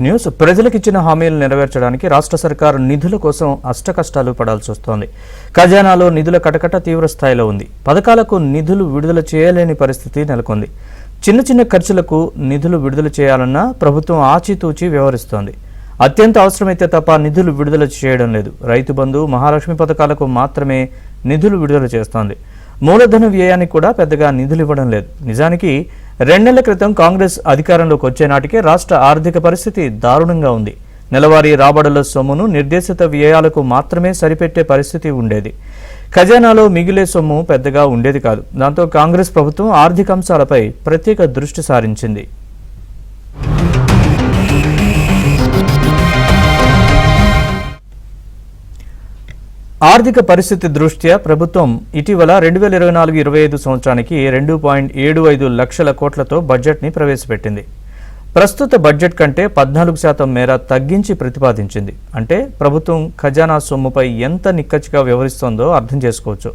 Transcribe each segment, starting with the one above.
News ప్రజలకు ఇచ్చిన హామీలు నెరవేర్చడానికి రాష్ట్ర సర్కారు నిధుల కోసం అష్టకష్టాలు పడాల్సి వస్తోంది. ఖజానాలో నిధుల కటకట తీవ్ర స్థాయిలో ఉంది. పథకాలకు నిధులు విడుదల చేయలేని పరిస్థితి నెలకొంది. చిన్న చిన్న ఖర్చులకు నిధులు విడుదల చేయాలన్నా ప్రభుత్వం ఆచితూచి వ్యవహరిస్తోంది. అత్యంత అవసరమైతే తప్ప నిధులు విడుదల చేయడం లేదు. రైతు బంధు, మహాలక్ష్మి పథకాలకు మాత్రమే నిధులు విడుదల చేస్తోంది. మూలధన వ్యయానికి కూడా పెద్దగా నిధులు ఇవ్వడం లేదు. నిజానికి 2 నెలల క్రితం కాంగ్రెస్ అధికారంలోకి వచ్చే నాటికే రాష్ట్ర ఆర్థిక పరిస్థితి దారుణంగా ఉంది. నెలవారీ రాబడుల సొమ్మును నిర్దేశిత వ్యయాలకు మాత్రమే సరిపెట్టే పరిస్థితి ఉండేది. ఖజానాలో మిగిలే సొమ్ము పెద్దగా ఉండేది కాదు. దాంతో కాంగ్రెస్ ప్రభుత్వం ఆర్థిక అంశాలపై ప్రత్యేక దృష్టి సారించింది. ఆర్థిక పరిస్థితి దృష్ట్యా ప్రభుత్వం ఇటీవల 2024-25 సంవత్సరానికి 2.75 లక్షల కోట్లతో బడ్జెట్ని ప్రవేశపెట్టింది. ప్రస్తుత బడ్జెట్ కంటే 14% మేర తగ్గించి ప్రతిపాదించింది. అంటే ప్రభుత్వం ఖజానా సొమ్ముపై ఎంత నిక్కచ్చిగా వ్యవహరిస్తోందో అర్థం చేసుకోవచ్చు.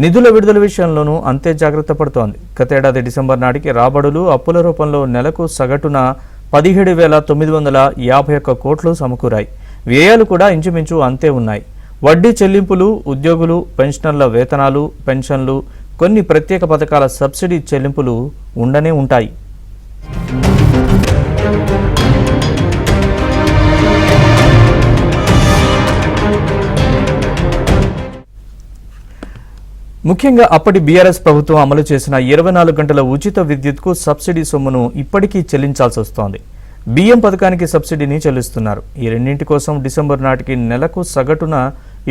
నిధుల విడుదల విషయంలోనూ అంతే జాగ్రత్త పడుతోంది. గతేడాది డిసెంబర్ నాటికి రాబడులు అప్పుల రూపంలో నెలకు సగటున 17,951 కోట్లు సమకూరాయి. వ్యయాలు కూడా ఇంచుమించు అంతే ఉన్నాయి. వడ్డీ చెల్లింపులు, ఉద్యోగులు, పెన్షనర్ల వేతనాలు, పెన్షన్లు, కొన్ని ప్రత్యేక పథకాల సబ్సిడీ చెల్లింపులు ఉండనే ఉంటాయి. ముఖ్యంగా అప్పటి బీఆర్ఎస్ ప్రభుత్వం అమలు చేసిన 24 గంటల ఉచిత విద్యుత్కు సబ్సిడీ సొమ్మును ఇప్పటికీ చెల్లించాల్సి వస్తోంది. బియ్యం పథకానికి సబ్సిడీని చెల్లిస్తున్నారు. ఈ రెండింటి కోసం డిసెంబర్ నాటికి నెలకు సగటున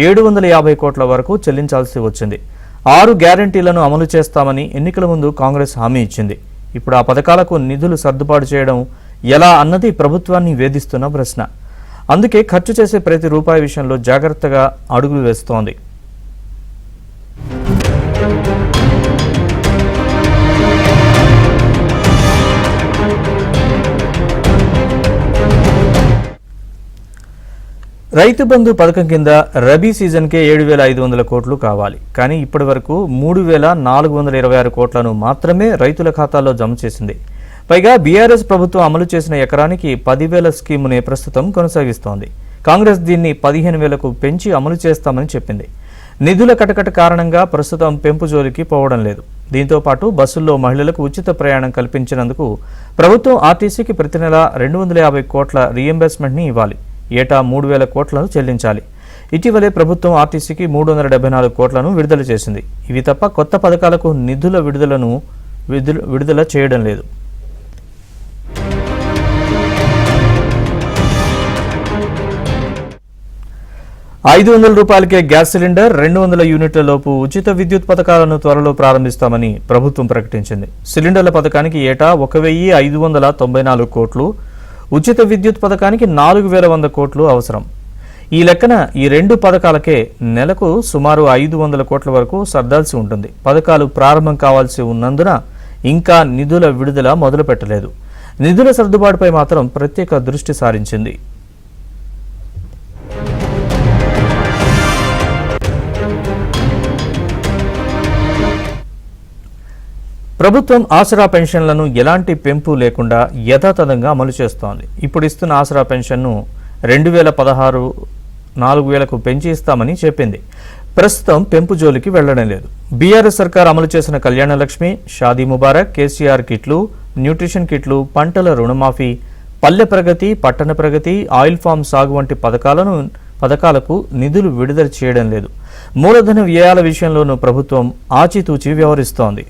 750 కోట్ల వరకు చెల్లించాల్సి వచ్చింది. 6 గ్యారంటీలను అమలు చేస్తామని ఎన్నికల ముందు కాంగ్రెస్ హామీ ఇచ్చింది. ఇప్పుడు ఆ పథకాలకు నిధులు సర్దుబాటు చేయడం ఎలా అన్నది ప్రభుత్వాన్ని వేధిస్తున్న ప్రశ్న. అందుకే ఖర్చు చేసే ప్రతి రూపాయి విషయంలో జాగ్రత్తగా అడుగులు వేస్తోంది. రైతు బంధు పథకం కింద రబీ సీజన్కే 7,500 కోట్లు కావాలి. కానీ ఇప్పటి వరకు 3,426 కోట్లను మాత్రమే రైతుల ఖాతాల్లో జమ చేసింది. పైగా బీఆర్ఎస్ ప్రభుత్వం అమలు చేసిన ఎకరానికి 10,000 స్కీమునే ప్రస్తుతం కొనసాగిస్తోంది. కాంగ్రెస్ దీన్ని 15,000కు పెంచి అమలు చేస్తామని చెప్పింది. నిధుల కటకట కారణంగా ప్రస్తుతం పెంపు జోలికి పోవడం లేదు. దీంతో పాటు బస్సుల్లో మహిళలకు ఉచిత ప్రయాణం కల్పించినందుకు ప్రభుత్వం ఆర్టీసీకి ప్రతి నెల 250 కోట్ల రీఎంబర్స్మెంట్ని ఇవ్వాలి. ఏటా 3,000 కోట్లను చెల్లించాలి. ఇటీవలే ప్రభుత్వం ఆర్టీసీకి 374 కోట్లను విడుదల చేసింది. ఇవి తప్ప కొత్త పథకాలకు నిధుల విడుదల చేయడం లేదు. ₹500కే గ్యాస్ సిలిండర్, 200 యూనిట్ల లోపు ఉచిత విద్యుత్ పథకాలను త్వరలో ప్రారంభిస్తామని ప్రభుత్వం ప్రకటించింది. సిలిండర్ల పథకానికి ఏటా 1,594 కోట్లు, ఉచిత విద్యుత్ పథకానికి 4,100 కోట్లు అవసరం. ఈ లెక్కన ఈ 2 పథకాలకే నెలకు సుమారు 500 కోట్ల వరకు సర్దాల్సి ఉంటుంది. పథకాలు ప్రారంభం కావాల్సి ఉన్నందున ఇంకా నిధుల విడుదల మొదలు పెట్టలేదు. నిధుల సర్దుబాటుపై మాత్రం ప్రత్యేక దృష్టి సారించింది. ప్రభుత్వం ఆసరా పెన్షన్లను ఎలాంటి పెంపు లేకుండా యథాతథంగా అమలు చేస్తోంది. ఇప్పుడు ఇస్తున్న ఆసరా పెన్షన్ను 2016 4,000కు పెంచి ఇస్తామని చెప్పింది. ప్రస్తుతం పెంపు జోలికి వెళ్లడం లేదు. బీఆర్ఎస్ సర్కార్ అమలు చేసిన కళ్యాణ లక్ష్మి, షాదీ ముబారక్, కేసీఆర్ కిట్లు, న్యూట్రిషన్ కిట్లు, పంటల రుణమాఫీ, పల్లె ప్రగతి, పట్టణ ప్రగతి, ఆయిల్ ఫామ్ సాగు వంటి పథకాలకు నిధులు విడుదల చేయడం లేదు. మూలధన వ్యయాల విషయంలోనూ ప్రభుత్వం ఆచితూచి వ్యవహరిస్తోంది.